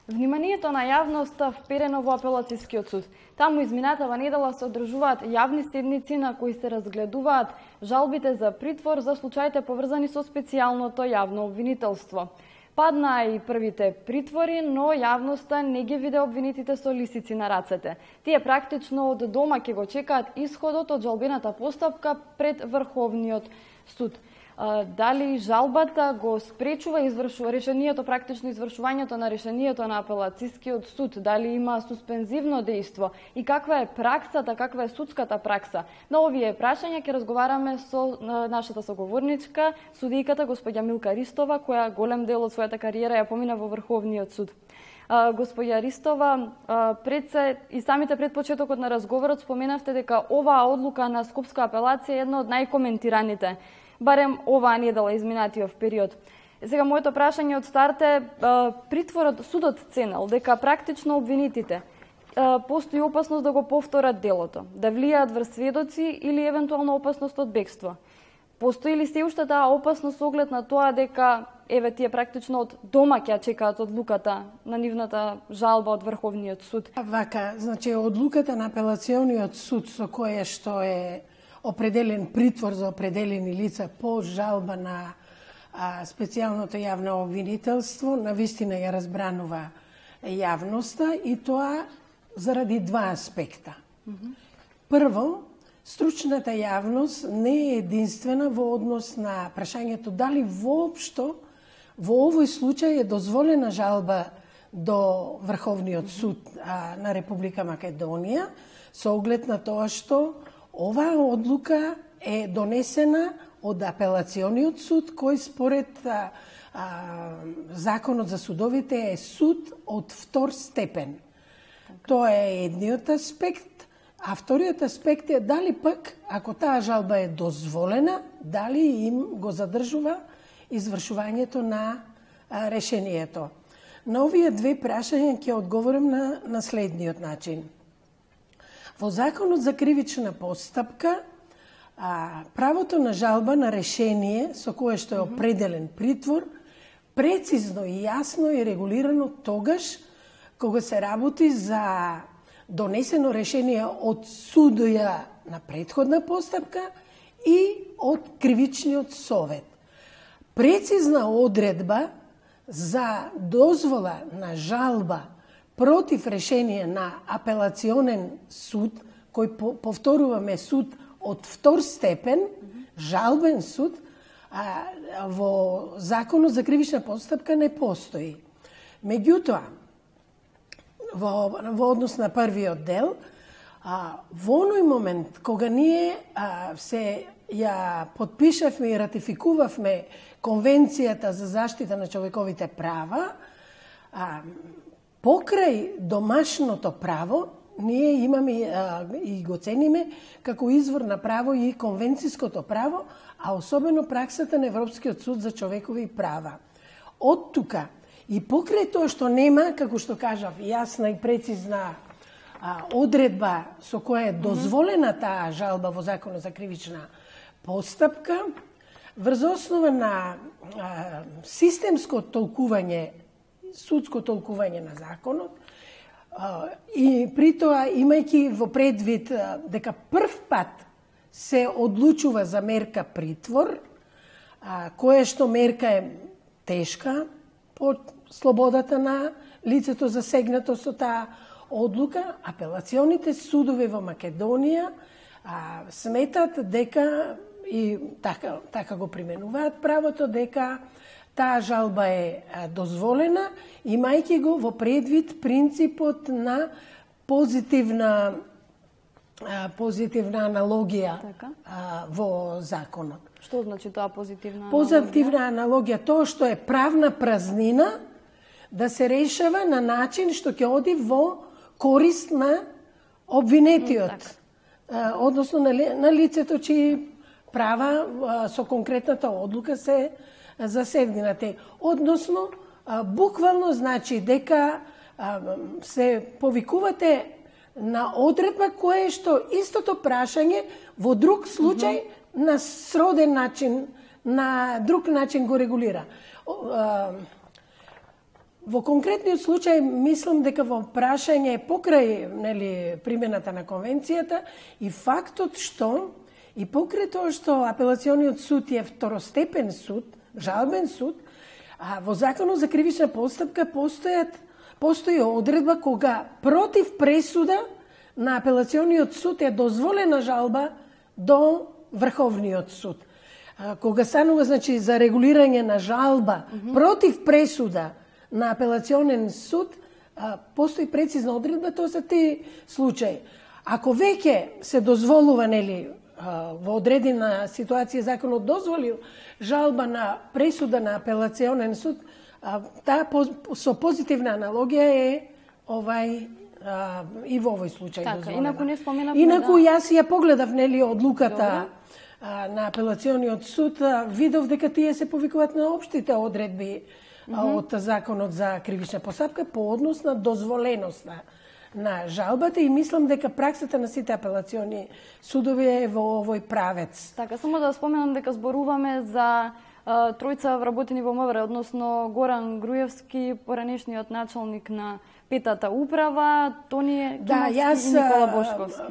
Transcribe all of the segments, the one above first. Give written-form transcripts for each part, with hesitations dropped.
Вниманието на јавноста вперено во апелацијскиот суд. Таму изминатава недела се одржуваат јавни седници на кои се разгледуваат жалбите за притвор за случаите поврзани со специјалното јавно обвинителство. Паднаа и првите притвори, но јавноста не ги виде обвинетите со лисици на рацете. Тие практично од дома ќе го чекаат исходот од жалбената постапка пред Врховниот суд. Дали жалбата го спречува решението, практично извршувањето на решението на апелацијскиот суд, дали има суспензивно дејство и каква е праксата, каква е судската пракса. На овие прашања ќе разговараме со нашата соговорничка, судијката госпоѓа Милка Ристова, која голем дел од својата кариера ја помина во Врховниот суд. Господја Ристова, и самите пред почетокот на разговорот споменавте дека оваа одлука на Скопска апелација е една од најкоментираните, барем оваа недела изминатиот период. Сега моето прашање од старт е, притворот судот ценел дека практично обвинетите постои опасност да го повторат делото, да влијаат врз сведоци или евентуално опасност од бегство. Постои ли се уште таа опасност со оглед на тоа дека еве тие практично од дома ќе чекаат одлуката на нивната жалба од Врховниот суд? Вака, значи одлуката на апелациониот суд со која што е определен притвор за определени лица по жалба на специјалното јавно обвинителство, навистина ја разбранува јавноста и тоа заради два аспекта. Прво, стручната јавност не е единствена во однос на прашањето дали воопшто во овој случај е дозволена жалба до Врховниот суд на Република Македонија со оглед на тоа што оваа одлука е донесена од апелациониот суд, кој според Законот за судовите е суд од втор степен. Тоа е едниот аспект, а вториот аспект е дали пак, ако таа жалба е дозволена, дали им го задржува извршувањето на решението. На овие две прашања ќе одговорам на следниот начин. Во Законот за кривична постапка, правото на жалба на решение со кое што е определен притвор, прецизно и јасно е регулирано тогаш кога се работи за донесено решение од судија на претходна постапка и од кривичниот совет. Прецизна одредба за дозвола на жалба против решение на апелационен суд, кој повторуваме суд од втор степен, жалбен суд, во Законот за кривична постапка не постои. Меѓутоа, во однос на првиот дел, во оној момент кога ние се ја подпишавме и ратификувавме Конвенцијата за заштита на човековите права, покрај домашното право, ние имаме и го цениме како извор на право и конвенцијското право, а особено праксата на Европскиот суд за човекови права. Од тука и покрај тоа што нема, како што кажав, јасна и прецизна одредба со која е дозволена таа жалба во Законот за кривична постапка, врз основа на системско толкување, судско толкување на законот, и при тоа имајќи во предвид дека прв пат се одлучува за мерка притвор, која што мерка е тешка по слободата на лицето засегнато со таа одлука, апелационите судови во Македонија сметат дека и така го применуваат правото дека таа жалба е дозволена, имајќи го во предвид принципот на позитивна аналогија во законот. Што значи тоа позитивна аналогија? Позитивна аналогија, тоа што е правна празнина да се решава на начин што ќе оди во корист на обвинетиот, односно на лицето чии права со конкретната одлука се засегнати. Односно, буквално значи дека се повикувате на одредба која што истото прашање во друг случај на сроден начин, на друг начин го регулира. Во конкретниот случај, мислам дека во прашање покрај примената на конвенцијата и фактот што и покрај тоа што апелациониот суд е второстепен суд, жалбен суд, а во Законот за кривична постапка постои одредба кога против пресуда на апелациониот суд е дозволена жалба до Врховниот суд. Кога станува за регулирање на жалба против пресуда на апелационен суд, постои прецизна одредба, тоа се тие случаи. Ако веќе се дозволува, во одредена ситуација законот дозволил жалба на пресуда на апелационен суд, таа со позитивна аналогија е и во овој случај дозволена. Инаку не споменавме. Инаку јас ја погледав одлуката на апелациониот суд, видов дека тие се повикуваат на општите одредби од Законот за кривична постапка по однос на дозволеноста на жалбата и мислам дека праксата на сите апелациони судови е во овој правец. Така, само да споменам дека зборуваме за тројца вработени во МВР, односно Горан Груевски, поранешниот началник на петата управа, Тони Кимовски и Никола Бошковски.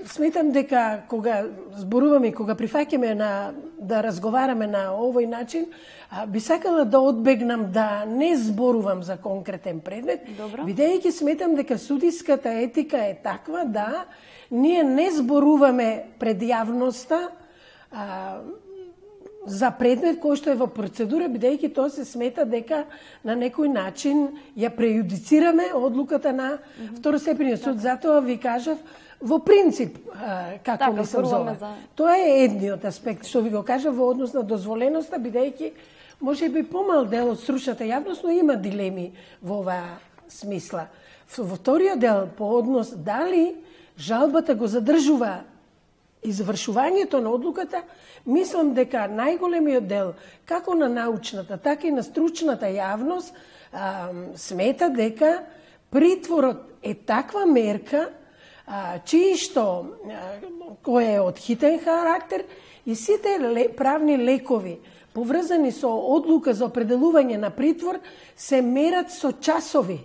Сметам дека кога зборуваме, кога прифаќаме да разговараме на овој начин, би сакала да одбегнам да не зборувам за конкретен предмет, бидејќи сметам дека судиската етика е таква да ние не зборуваме пред јавноста за предмет кој што е во процедура, бидејќи тоа се смета дека на некој начин ја прејудицираме одлуката на второстепениот суд. Затоа ви кажав во принцип како мислам за ова. Тоа е едниот аспект што ви го кажав во однос на дозволеноста, бидејќи може би помал дел од стручната јавност, но има дилеми во оваа смисла. Во вториот дел по однос дали жалбата го задржува извршувањето на одлуката, мислам дека најголемиот дел, како на научната, така и на стручната јавност, смета дека притворот е таква мерка, чии што кој е од хитен характер и сите правни лекови поврзани со одлука за определување на притвор се мерат со часови,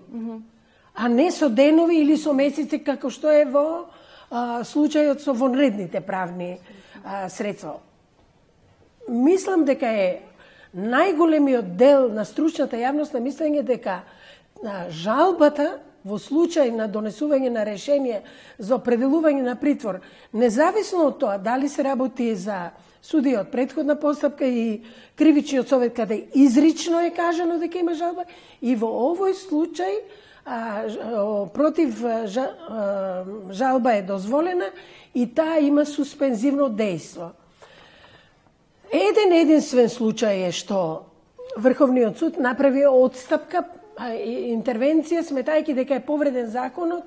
а не со денови или со месеци, како што е во случајот со вонредните правни средства. Мислам дека е најголемиот дел на стручната јавност на мислење дека жалбата во случај на донесување на решение за определување на притвор, независно од тоа дали се работи за судија од претходна постапка и кривичниот совет каде изрично е кажано дека има жалба, и во овој случај против жалба е дозволена и таа има суспензивно дејство. Единствен случај е што Врховниот суд направи отстапка, интервенција, сметајќи дека е повреден законот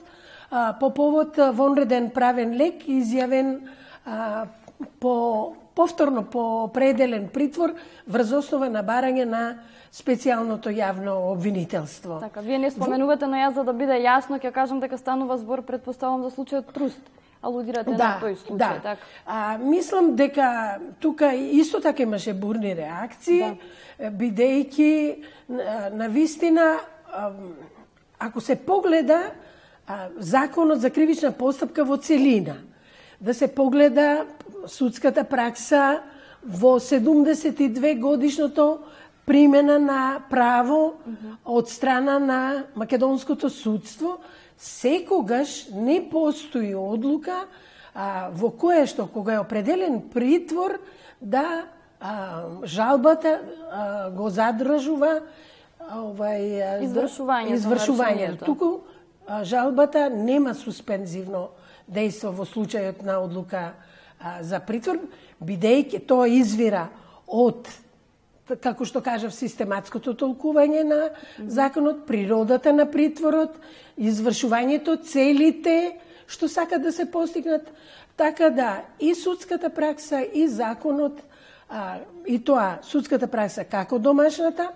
по повод вонреден правен лек изјавен повторно по определен притвор врз основа на барање на специјалното јавно обвинителство. Така, вие не споменувате, но јас за да биде јасно ќе кажам дека станува збор, предпоставам, за случајот Труст. Алудирате на тој случај, така? Мислам дека тука исто така имаше бурни реакции, бидејќи навистина, ако се погледа законот за кривична постапка во целина, да се погледа судската пракса во 72 годишното примена на право од страна на македонското судство, секогаш не постои одлука во која што кога е определен притвор да жалбата го задржува извршувањето. Туку жалбата нема суспензивно дејство во случајот на одлука за притвор, бидејќи тоа извира од, како што кажав, систематското толкување на законот, природата на притворот, извршувањето, целите што сакат да се постигнат, така да и судската пракса и законот, и тоа судската пракса како домашната,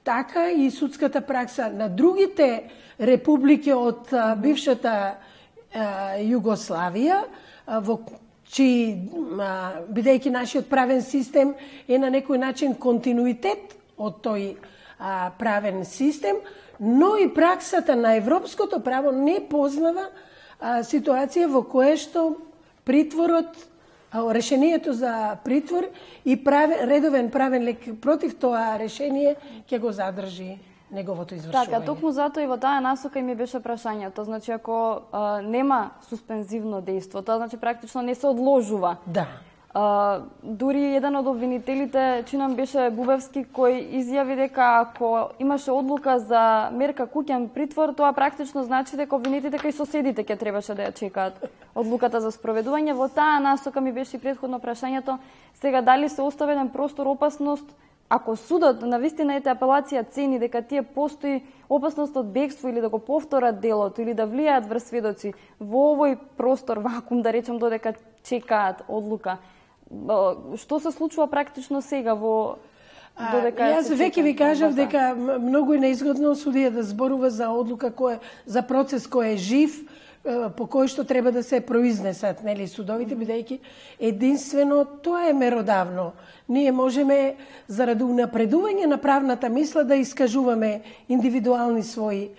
така и судската пракса на другите републики од бившата Југославија, во бидејќи нашиот правен систем е на некој начин континуитет од тој правен систем, но и праксата на европското право не познава ситуација во која што притворот, решението за притвор и редовен правен лек против тоа решение ќе го задржи неговото извршување. Така, токму затоа и во таа насока и ми беше прашањето. Значи, ако нема суспензивно дејство, тоа значи практично не се одложува. Да. Дури еден од обвинителите, чинам беше Бубевски, кој изјави дека ако имаше одлука за мерка куќен притвор, тоа практично значи дека обвинетите кај соседите ќе требаше да ја чекаат одлуката за спроведување. Во таа насока ми беше претходно прашањето, сега дали се остави еден простор опасност, ако судот на вистина ете апелација цени дека тие постои опасност од бегство или да го повторат делото или да влијаат врз сведоци во овој простор вакуум, да речем, додека чекаат одлука. Што се случува практично сега во додека Јас веќе ви кажав дека многу е неизгодно судија да зборува за одлука за процес кој е жив, по кој што треба да се произнесат, нели, судовите, бидејќи единствено тоа е меродавно. Ние можеме заради унапредување на правната мисла да искажуваме индивидуални своји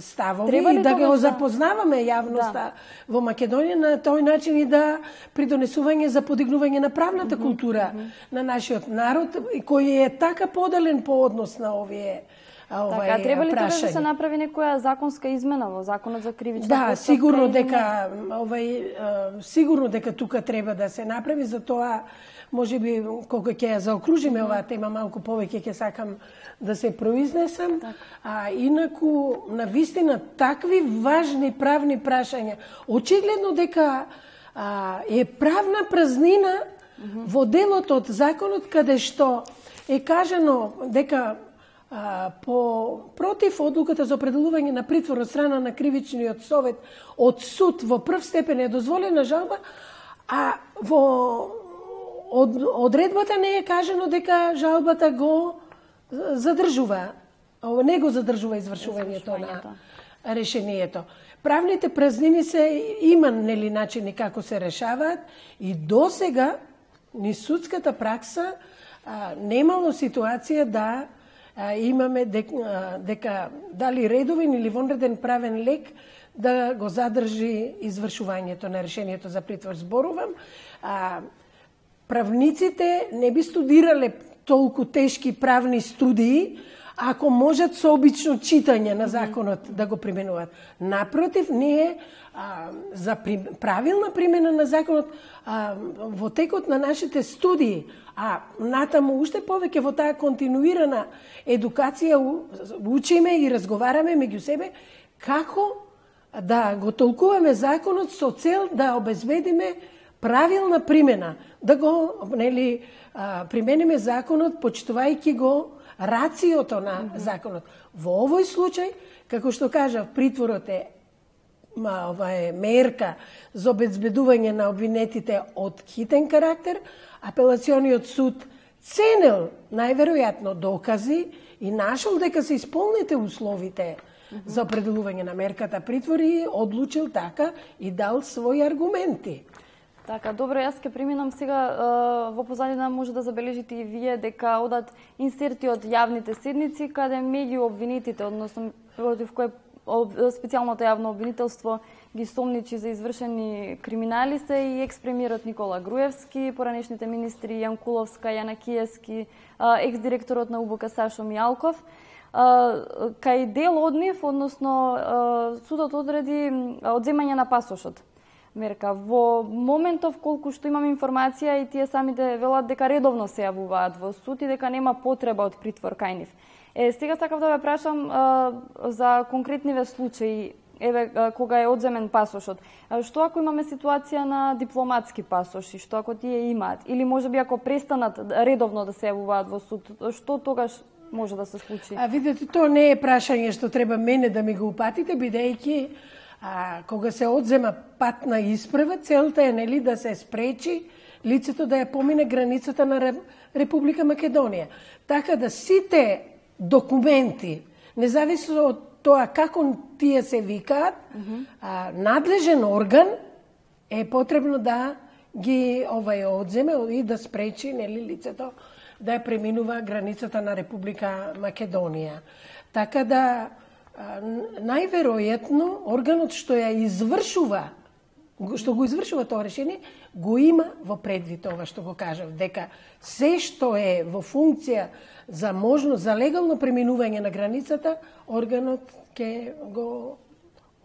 ставови и да го запознаваме јавноста во Македонија на тој начин и да придонесување за подигнување на правната култура на нашиот народ, кој е така поделен по однос на овие така, треба ли тоа да се направи некоја законска измена во законот за кривична постапка? Да, сигурно дека тука треба да се направи, за тоа можеби кога ќе ја заокружиме оваа тема малку повеќе ќе сакам да се произнесам. Инаку на вистина такви важни правни прашања, очигледно дека е правна празнина во делот од законот каде што е кажано дека против одлуката за определување на притвор од страна на кривичниот совет од суд во прв степен е дозволена жалба, а во одредбата не е кажано дека жалбата го задржува, не го задржува извршувањето на решението. Правните празнини има нели начини како се решаваат и досега ни судската пракса немало ситуација да имаме дека дали редовен или вонреден правен лек да го задржи извршувањето на решението за притвор. Зборувам, правниците не би студирале толку тешки правни студии ако можат со обично читање на законот да го применуваат. Напротив, ние за правилна примена на законот во текот на нашите студии, натаму уште повеќе во таа континуирана едукација учиме и разговараме меѓу себе како да го толкуваме законот со цел да обезбедиме правилна примена, да го примениме законот почитувајќи го рациото на законот. Во овој случај, како што кажав, притворот е мерка за обезбедување на обвинетите од хитен карактер, апелациониот суд ценел најверојатно докази и нашол дека се исполните условите за определување на мерката притвор и одлучил така и дал своји аргументи. Така, добро, јас ќе преминам сега во позадина, може да забележите и вие дека одат инсерти од јавните седници каде меѓу обвинетите, односно против кој специјалното јавно обвинителство ги сомничи за извршени криминали се и екс-премиерот Никола Груевски, поранешните министри Јанкуловска, Јанакиевски, екс-директорот на УБК Сашо Мијалков. Кај дел од нив, односно судот одреди одземање на пасошот мерка. Во моментов колку што имам информација и тие самите велат дека редовно се јавуваат во суд и дека нема потреба од притвор кај нив. Сега сакав да ве прашам за конкретниве случаи, кога е одземен пасошот. Што ако имаме ситуација на дипломатски пасоши, што ако тие имаат? Или можеби ако престанат редовно да се јавуваат во суд, што тогаш може да се случи? Видете, тоа не е прашање што треба мене да ми го упатите, бидејќи кога се одзема патна исправа, целта е нели да се спречи лицето да ја помине границата на Република Македонија. Така да сите документи, независно од тоа како тие се викаат, надлежен орган е потребно да ги одземе и да спречи нели лицето да ја преминува границата на Република Македонија. Така да најверојатно органот што го извршува тоа решение, го има во предвид ова што го кажав, дека се што е во функција за можност за легално преминување на границата, органот ќе го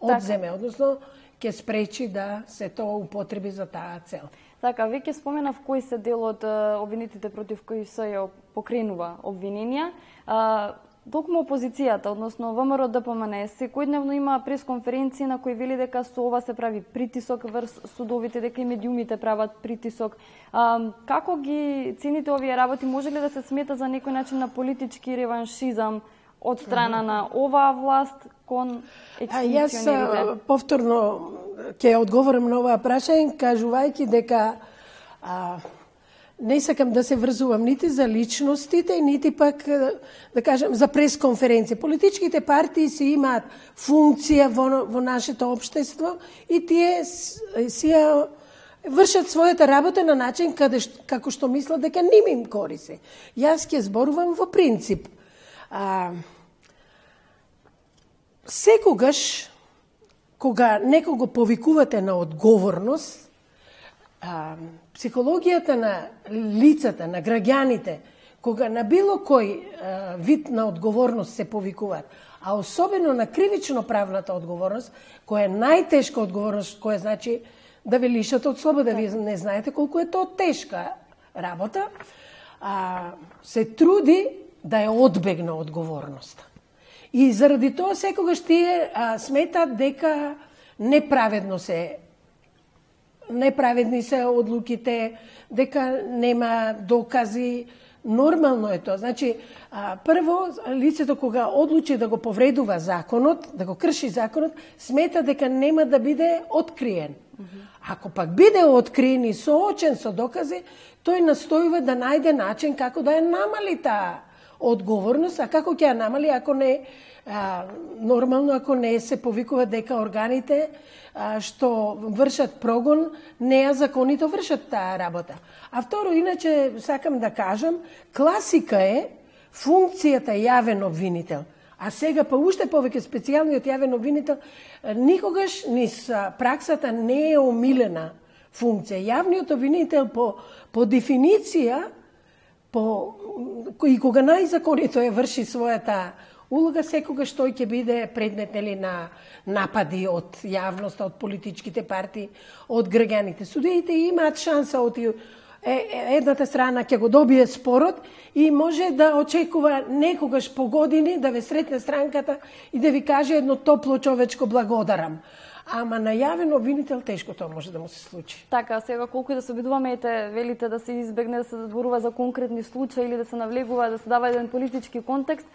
одземе, односно ќе спречи да се тоа употреби за таа цел. Така, веќе споменав кои се дел од обвинетите против кои се ја покренува обвиненија. Токму опозицијата, односно ВМРО ДПМН, секојдневно има пресконференции на кои вели дека со ова се прави притисок врз судовите, дека и медиумите прават притисок. Како ги цените овие работи? Може ли да се смета за некој начин на политички реваншизам од страна на оваа власт кон екституционерите? Јас повторно ќе одговорам на оваа прашање, кажувајќи дека не сакам да се врзувам нити за личностите, нити пак, да кажем, за пресконференција. Политичките партии си имаат функција во нашето општество и тие си вршат својата работа на начин како што мислат дека ним им кориси. Јас ќе зборувам во принцип. Секогаш, кога некого повикувате на одговорност, психологијата на лицата, на граѓаните, кога на било кој вид на одговорност се повикуваат, а особено на кривично-правната одговорност, која е најтешка одговорност, која значи да ве лишат од слобода, вие не знаете колку е тоа тешка работа, се труди да ја одбегне одговорноста. И заради тоа секогаш тие сметат дека неправедни се одлуките, дека нема докази. Нормално е тоа. Значи, прво, лицето кога одлучи да го повредува законот, да го крши законот, смета дека нема да биде откриен. Ако пак биде откриен и соочен со докази, тој настојува да најде начин како да ја намали таа одговорност, а како ќе ја намали ако не нормално, ако не се повикува дека органите што вршат прогон незаконито вршат таа работа. А второ, иначе сакам да кажам, класика е функцијата јавен обвинител. А сега па уште повеќе специјалниот јавен обвинител никогаш низ праксата не е омилена функција. Јавниот обвинител по дефиниција и кога најзаконито врши својата улога, секогаш тој ќе биде предмет на напади од јавноста, од политичките партии, од граѓаните. Судиите имаат шанса од едната страна ќе го добие спорот и може да очекува некогаш по години да ве сретне странката и да ви каже едно топло човечко благодарам. Ама на јавен обвинител тешко тоа може да му се случи. Така, сега колку и да се обидуваме, велите да се избегне да се зборува за конкретни случаи или да се навлегува, да се дава еден политички контекст.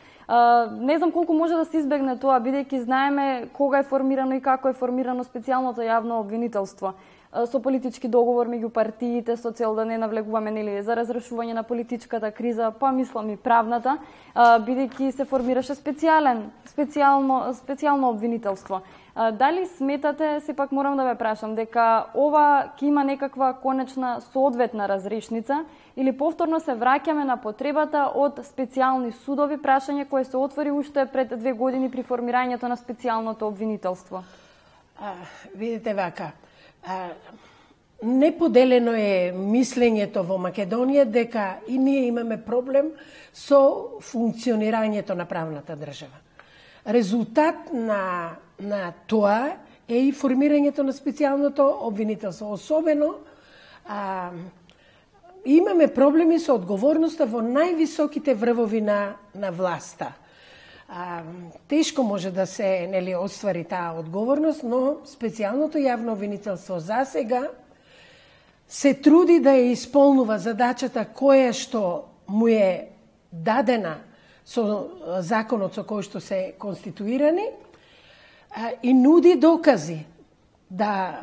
Не знам колку може да се избегне тоа, бидејќи знаеме кога е формирано и како е формирано специјалното јавно обвинителство. Со политички договор меѓу партиите, со цел да не навлегуваме за разрешување на политичката криза, па мислам и правната, бидејќи се формираше специјално обвинителство. Дали сметате, сепак морам да ве прашам, дека ова ќе има некаква конечна соодветна разрешница или повторно се враќаме на потребата од специјални судови, прашање кое се отвори уште пред 2 години при формирањето на специјалното обвинителство? Видите вака, неподелено е мислењето во Македонија дека и ние имаме проблем со функционирањето на правната држава. Резултат на тоа е и формирањето на специјалното обвинителство. Особено имаме проблеми со одговорноста во највисоките врвови на власта. Тешко може да се оствари таа одговорност, но специјалното јавно обвинителство за сега се труди да ја исполнува задачата која што му е дадена со законот со кој што се конституирани и нуди докази да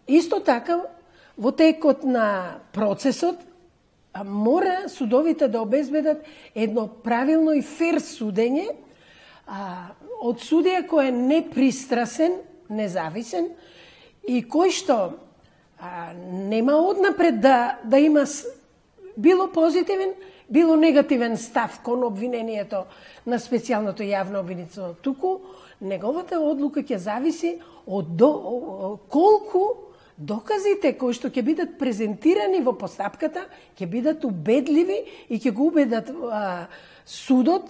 исто така во текот на процесот мора судовите да обезбедат едно правилно и фер судење од судија кој е непристрасен, независен и кој што нема однапред да има било позитивен, било негативен став кон обвинението на специјалното јавно обвинителство. Туку неговата одлука ќе зависи од колку доказите кои што ќе бидат презентирани во постапката ќе бидат убедливи и ќе го убедат судот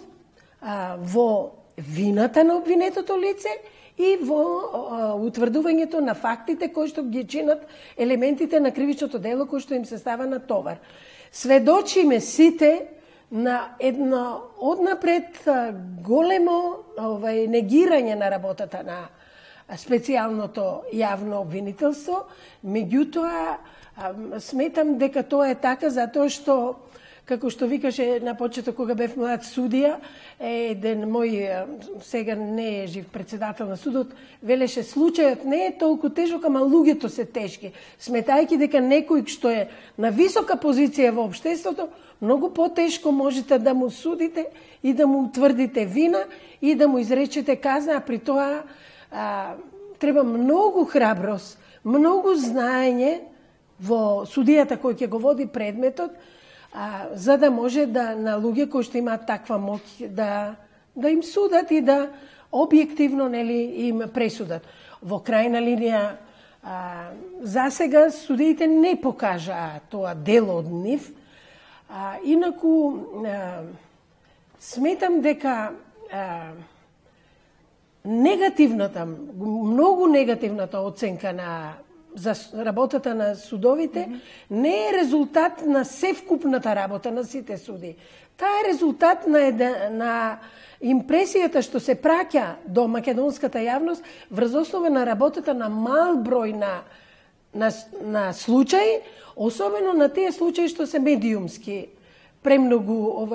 во вината на обвинетото лице и во утврдувањето на фактите кои што ги чинат елементите на кривичното дело кои што им се става на товар. Сведочиме сите на едно однапред големо негирање на работата на специјалното јавно обвинителство, меѓутоа сметам дека тоа е така затоа што, како што викаше на почеток кога бев млад судија, еден мој сега не е жив председател на судот, велеше случајот не е толку тежок, ама луѓето се тешки, сметајќи дека некој што е на висока позиција во општеството, многу потешко можете да му судите и да му утврдите вина и да му изречете казна, а при тоа треба многу храброст, многу знаење во судијата кој ќе го води предметот, за да може да на луѓе кои што имаат таква моќ да им судат и да објективно им пресудат. Во крајна линија, засега судиите не покажаа тоа дело од нив, инаку сметам дека многу негативната оценка за работата на судовите не е резултат на севкупната работа на сите суди. Таа е резултат на импресијата што се праќа до македонската јавност врз основа на работата на мал број на случаи, особено на тие случаи што се медиумски премногу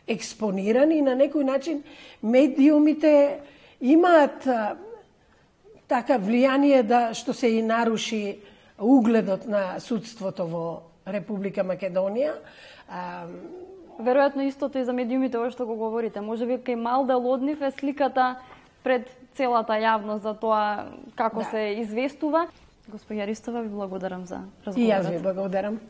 експонирани и на некој начин медиумите имаат така влијание што се и наруши угледот на судството во Република Македонија. Веројатно истото и за медиумите, ова што го говорите. Може би кај мал дел од нив е сликата пред целата јавност за тоа како се известува. Господја Ристова, ви благодарам за разговорот. И јас ви благодарам.